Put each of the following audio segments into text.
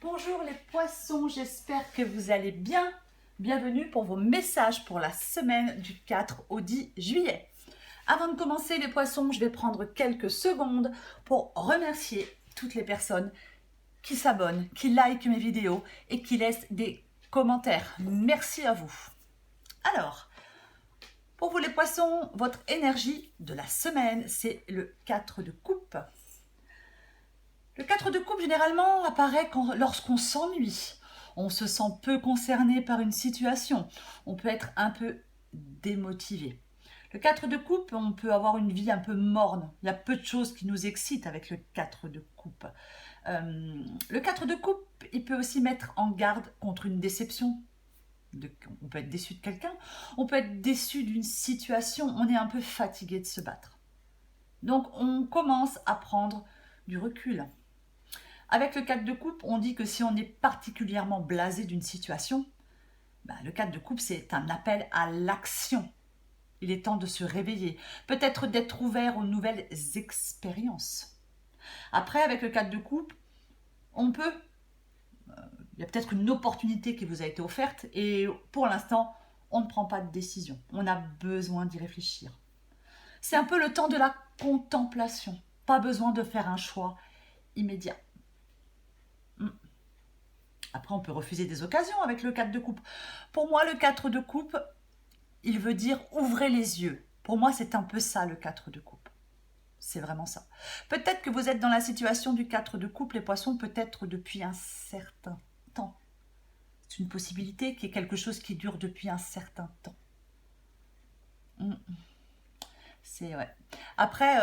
Bonjour les poissons, j'espère que vous allez bien. Bienvenue pour vos messages pour la semaine du 4 au 10 juillet. Avant de commencer les poissons, je vais prendre quelques secondes pour remercier toutes les personnes qui s'abonnent, qui likent mes vidéos et qui laissent des commentaires. Merci à vous. Alors, pour vous les poissons, votre énergie de la semaine, c'est le 4 de coupe. Le 4 de coupe, généralement, apparaît lorsqu'on s'ennuie. On se sent peu concerné par une situation. On peut être un peu démotivé. Le 4 de coupe, on peut avoir une vie un peu morne. Il y a peu de choses qui nous excitent avec le 4 de coupe. Le 4 de coupe, il peut aussi mettre en garde contre une déception. On peut être déçu de quelqu'un, on peut être déçu d'une situation, on est un peu fatigué de se battre. Donc on commence à prendre du recul. Avec le 4 de coupe, on dit que si on est particulièrement blasé d'une situation, le 4 de coupe, c'est un appel à l'action. Il est temps de se réveiller, peut-être d'être ouvert aux nouvelles expériences. Après, avec le 4 de coupe, il y a peut-être une opportunité qui vous a été offerte et pour l'instant, on ne prend pas de décision. On a besoin d'y réfléchir. C'est un peu le temps de la contemplation. Pas besoin de faire un choix immédiat. Après, on peut refuser des occasions avec le 4 de coupe. Pour moi, le 4 de coupe, il veut dire ouvrez les yeux. Pour moi, c'est un peu ça, le 4 de coupe. C'est vraiment ça. Peut-être que vous êtes dans la situation du 4 de coupe, les poissons, peut-être depuis un certain temps. C'est une possibilité qu'il y ait quelque chose qui dure depuis un certain temps. C'est ouais. Après,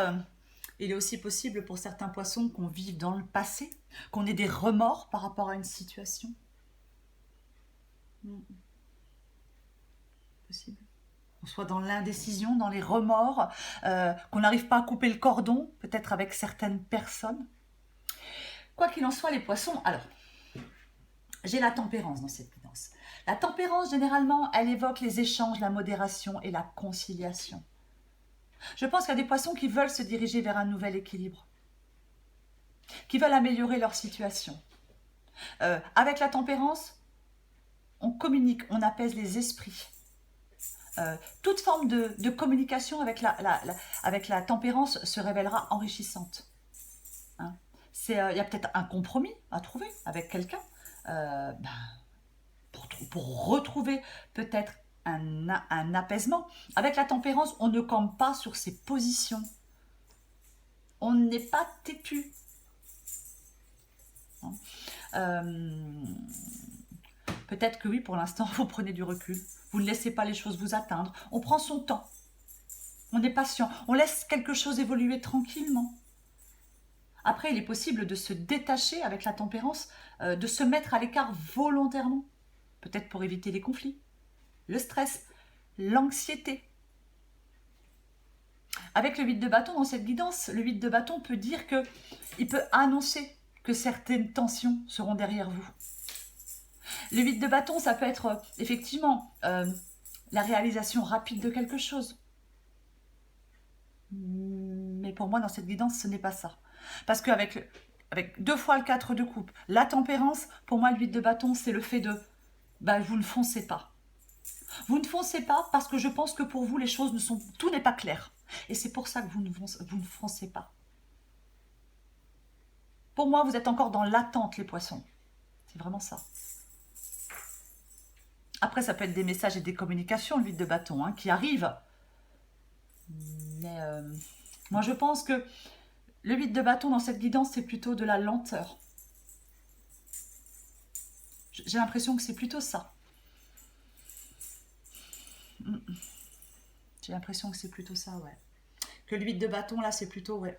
il est aussi possible pour certains poissons qu'on vive dans le passé, qu'on ait des remords par rapport à une situation. Possible. Qu'on soit dans l'indécision, dans les remords, qu'on n'arrive pas à couper le cordon, peut-être avec certaines personnes. Quoi qu'il en soit, les poissons, alors, j'ai la tempérance dans cette guidance. La tempérance, généralement, elle évoque les échanges, la modération et la conciliation. Je pense qu'il y a des poissons qui veulent se diriger vers un nouvel équilibre, qui veulent améliorer leur situation. Avec la tempérance, on communique, on apaise les esprits. Toute forme de communication avec la tempérance se révélera enrichissante. Hein. Il y a peut-être un compromis à trouver avec quelqu'un pour retrouver peut-être un apaisement. Avec la tempérance, on ne campe pas sur ses positions. On n'est pas têtu. Peut-être que oui, pour l'instant, vous prenez du recul. Vous ne laissez pas les choses vous atteindre. On prend son temps. On est patient. On laisse quelque chose évoluer tranquillement. Après, il est possible de se détacher avec la tempérance, de se mettre à l'écart volontairement. Peut-être pour éviter les conflits, le stress, l'anxiété. Avec le 8 de bâton dans cette guidance, le 8 de bâton peut dire qu'il peut annoncer que certaines tensions seront derrière vous. Le 8 de bâton, ça peut être effectivement la réalisation rapide de quelque chose. Mais pour moi, dans cette guidance, ce n'est pas ça. Parce qu'avec deux fois le 4 de coupe, la tempérance, pour moi, le 8 de bâton, c'est le fait de vous ne foncez pas. Vous ne foncez pas parce que je pense que pour vous, les choses tout n'est pas clair. Et c'est pour ça que vous ne foncez pas. Pour moi, vous êtes encore dans l'attente, les poissons. C'est vraiment ça. Après, ça peut être des messages et des communications, le 8 de bâton, qui arrivent. Mais moi, je pense que le 8 de bâton dans cette guidance, c'est plutôt de la lenteur. J'ai l'impression que c'est plutôt ça. J'ai l'impression que c'est plutôt ça, ouais. Que le 8 de bâton, là, c'est plutôt, ouais.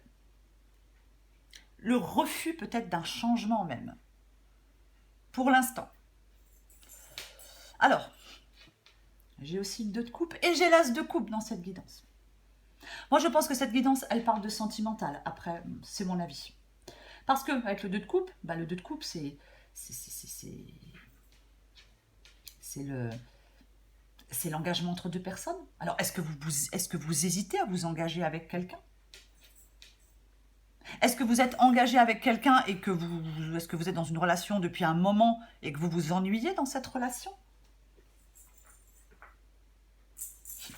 Le refus peut-être d'un changement même. Pour l'instant. Alors, j'ai aussi le 2 de coupe et j'ai l'as de coupe dans cette guidance. Moi, je pense que cette guidance, elle parle de sentimental. Après, c'est mon avis. Parce que avec le 2 de coupe, le 2 de coupe, c'est l'engagement entre deux personnes. Alors, est-ce que vous hésitez à vous engager avec quelqu'un? Est-ce que vous êtes engagé avec quelqu'un et que est-ce que vous êtes dans une relation depuis un moment et que vous vous ennuyez dans cette relation?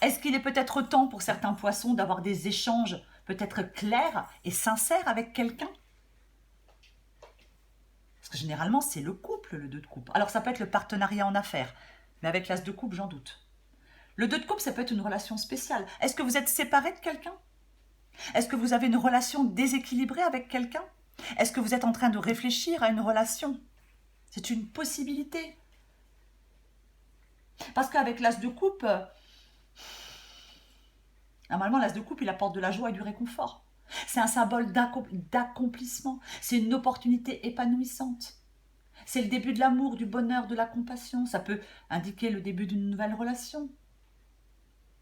Est-ce qu'il est peut-être temps pour certains poissons d'avoir des échanges peut-être clairs et sincères avec quelqu'un? Parce que généralement, c'est le couple, le 2 de coupe. Alors, ça peut être le partenariat en affaires, mais avec l'as de coupe, j'en doute. Le 2 de coupe, ça peut être une relation spéciale. Est-ce que vous êtes séparé de quelqu'un? Est-ce que vous avez une relation déséquilibrée avec quelqu'un? Est-ce que vous êtes en train de réfléchir à une relation? C'est une possibilité. Parce qu'avec l'as de coupe, normalement, l'as de coupe, il apporte de la joie et du réconfort. C'est un symbole d'accomplissement. C'est une opportunité épanouissante. C'est le début de l'amour, du bonheur, de la compassion. Ça peut indiquer le début d'une nouvelle relation.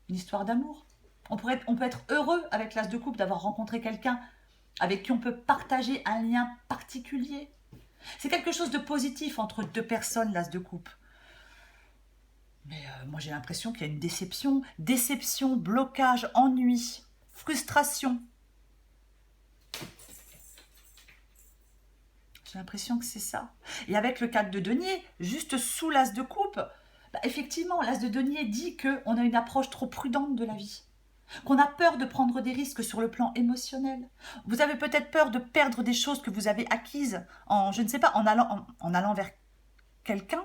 Une histoire d'amour. On peut être heureux avec l'as de coupe d'avoir rencontré quelqu'un avec qui on peut partager un lien particulier. C'est quelque chose de positif entre 2 personnes, l'as de coupe. Mais moi j'ai l'impression qu'il y a une déception, blocage, ennui, frustration. J'ai l'impression que c'est ça. Et avec le 4 de denier, juste sous l'as de coupe, bah effectivement, l'as de denier dit qu'on a une approche trop prudente de la vie, qu'on a peur de prendre des risques sur le plan émotionnel. Vous avez peut-être peur de perdre des choses que vous avez acquises en, je ne sais pas, en allant vers quelqu'un.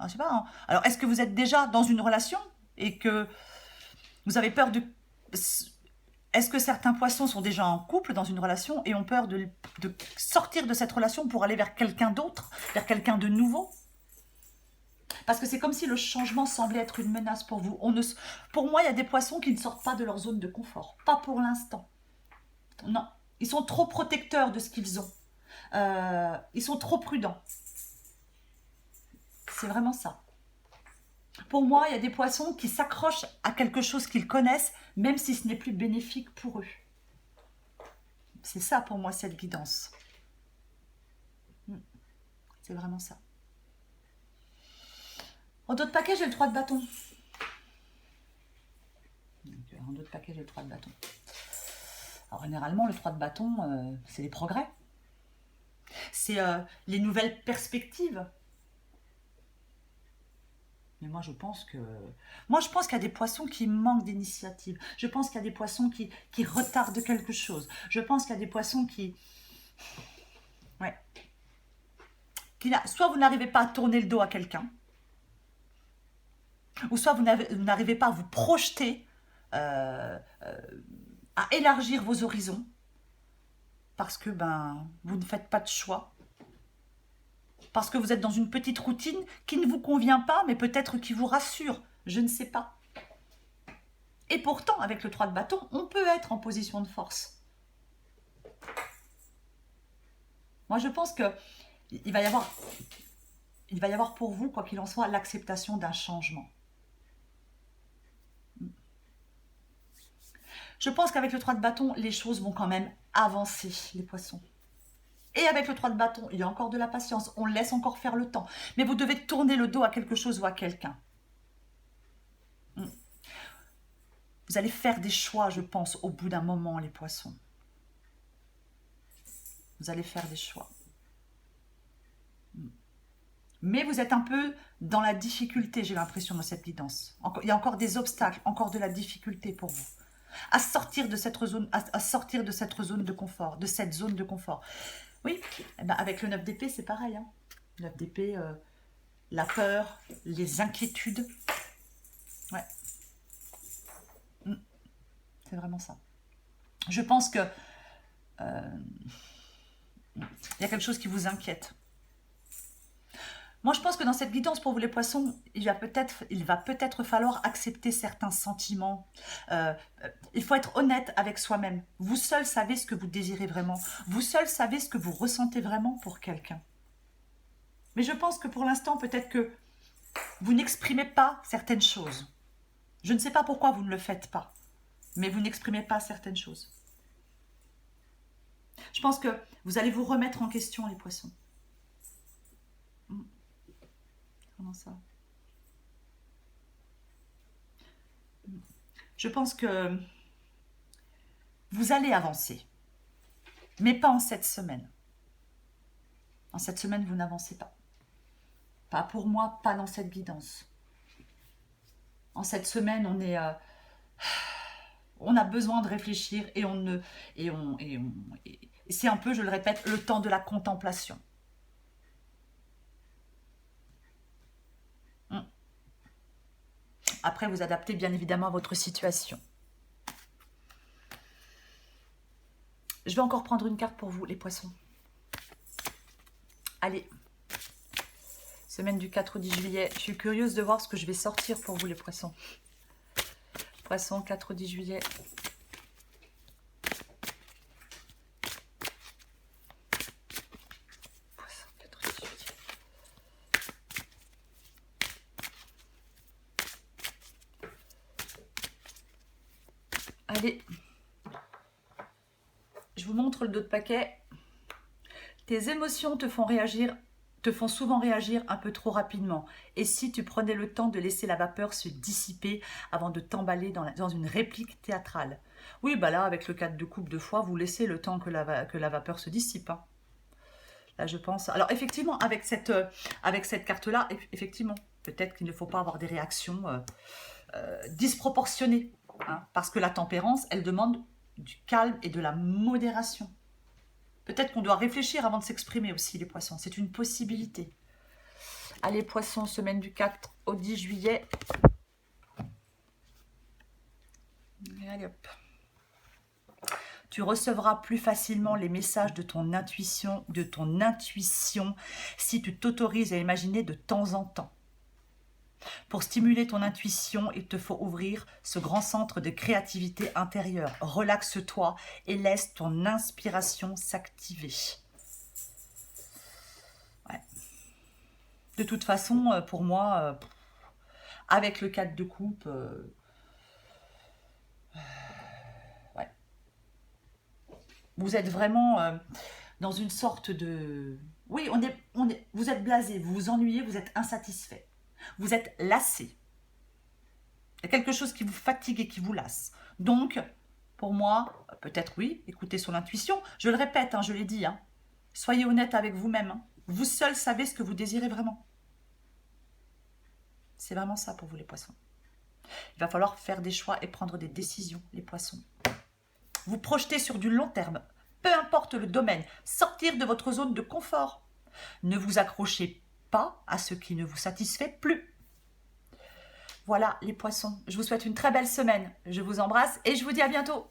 Je sais pas. Alors, est-ce que vous êtes déjà dans une relation et que vous avez peur de... Est-ce que certains poissons sont déjà en couple dans une relation et ont peur de sortir de cette relation pour aller vers quelqu'un d'autre, vers quelqu'un de nouveau? Parce que c'est comme si le changement semblait être une menace pour vous. Pour moi, il y a des poissons qui ne sortent pas de leur zone de confort. Pas pour l'instant. Non. Ils sont trop protecteurs de ce qu'ils ont. Ils sont trop prudents. C'est vraiment ça. Pour moi, il y a des poissons qui s'accrochent à quelque chose qu'ils connaissent, même si ce n'est plus bénéfique pour eux. C'est ça pour moi, cette guidance. C'est vraiment ça. En d'autres paquets, j'ai le 3 de bâton. En d'autres paquets, j'ai le 3 de bâton. Alors, généralement, le 3 de bâton, c'est les progrès. C'est les nouvelles perspectives. Mais moi, je pense qu'il y a des poissons qui manquent d'initiative. Je pense qu'il y a des poissons qui retardent quelque chose. Je pense qu'il y a des poissons qui... Ouais. Soit vous n'arrivez pas à tourner le dos à quelqu'un, ou soit vous n'arrivez pas à vous projeter, à élargir vos horizons, parce que vous ne faites pas de choix. Parce que vous êtes dans une petite routine qui ne vous convient pas, mais peut-être qui vous rassure. Je ne sais pas. Et pourtant, avec le 3 de bâton, on peut être en position de force. Moi, je pense qu'il va y avoir pour vous, quoi qu'il en soit, l'acceptation d'un changement. Je pense qu'avec le 3 de bâton, les choses vont quand même avancer, les poissons. Et avec le 3 de bâton, il y a encore de la patience. On laisse encore faire le temps. Mais vous devez tourner le dos à quelque chose ou à quelqu'un. Vous allez faire des choix, je pense, au bout d'un moment, les poissons. Vous allez faire des choix. Mais vous êtes un peu dans la difficulté, j'ai l'impression, dans cette guidance. Il y a encore des obstacles, encore de la difficulté pour vous. À sortir de cette zone, à sortir de cette zone de confort, de cette zone de confort. Oui, avec le 9 d'épée, c'est pareil. 9 d'épée, la peur, les inquiétudes. Ouais. C'est vraiment ça. Je pense que il y a quelque chose qui vous inquiète. Moi, je pense que dans cette guidance pour vous les poissons, il va peut-être falloir accepter certains sentiments. Il faut être honnête avec soi-même. Vous seul savez ce que vous désirez vraiment. Vous seul savez ce que vous ressentez vraiment pour quelqu'un. Mais je pense que pour l'instant, peut-être que vous n'exprimez pas certaines choses. Je ne sais pas pourquoi vous ne le faites pas, mais vous n'exprimez pas certaines choses. Je pense que vous allez vous remettre en question, les poissons. Comment ça? Je pense que vous allez avancer. Mais pas en cette semaine. En cette semaine, vous n'avancez pas. Pas pour moi, pas dans cette guidance. En cette semaine, on a besoin de réfléchir et c'est un peu, je le répète, le temps de la contemplation. Après, vous adaptez bien évidemment à votre situation. Je vais encore prendre une carte pour vous, les poissons. Allez. Semaine du 4 au 10 juillet. Je suis curieuse de voir ce que je vais sortir pour vous, les poissons. Poissons, 4 au 10 juillet. Poissons, 4 au 10 juillet. Allez. Je vous montre le dos de paquet. Tes émotions te font souvent réagir un peu trop rapidement. Et si tu prenais le temps de laisser la vapeur se dissiper avant de t'emballer dans une réplique théâtrale? Oui, bah là, avec le 4 de coupe de foie, vous laissez le temps que la vapeur se dissipe. Hein. Là, je pense... Alors, effectivement, avec cette carte-là, effectivement, peut-être qu'il ne faut pas avoir des réactions disproportionnées. Hein, parce que la tempérance, elle demande du calme et de la modération. Peut-être qu'on doit réfléchir avant de s'exprimer aussi, les poissons. C'est une possibilité. Allez, poissons, semaine du 4 au 10 juillet. Allez, hop. Tu recevras plus facilement les messages de ton intuition si tu t'autorises à imaginer de temps en temps. Pour stimuler ton intuition, il te faut ouvrir ce grand centre de créativité intérieure. Relaxe-toi et laisse ton inspiration s'activer. Ouais. De toute façon, pour moi, avec le 4 de coupe, ouais. Vous êtes vraiment dans une sorte de... Oui, vous êtes blasé, vous vous ennuyez, vous êtes insatisfait. Vous êtes lassé. Il y a quelque chose qui vous fatigue et qui vous lasse. Donc, pour moi, peut-être oui, écoutez son intuition. Je le répète, hein, je l'ai dit. Hein. Soyez honnête avec vous-même. Hein. Vous seul savez ce que vous désirez vraiment. C'est vraiment ça pour vous, les poissons. Il va falloir faire des choix et prendre des décisions, les poissons. Vous projetez sur du long terme. Peu importe le domaine. Sortir de votre zone de confort. Ne vous accrochez pas à ce qui ne vous satisfait plus. Voilà les poissons, je vous souhaite une très belle semaine. Je vous embrasse et je vous dis à bientôt.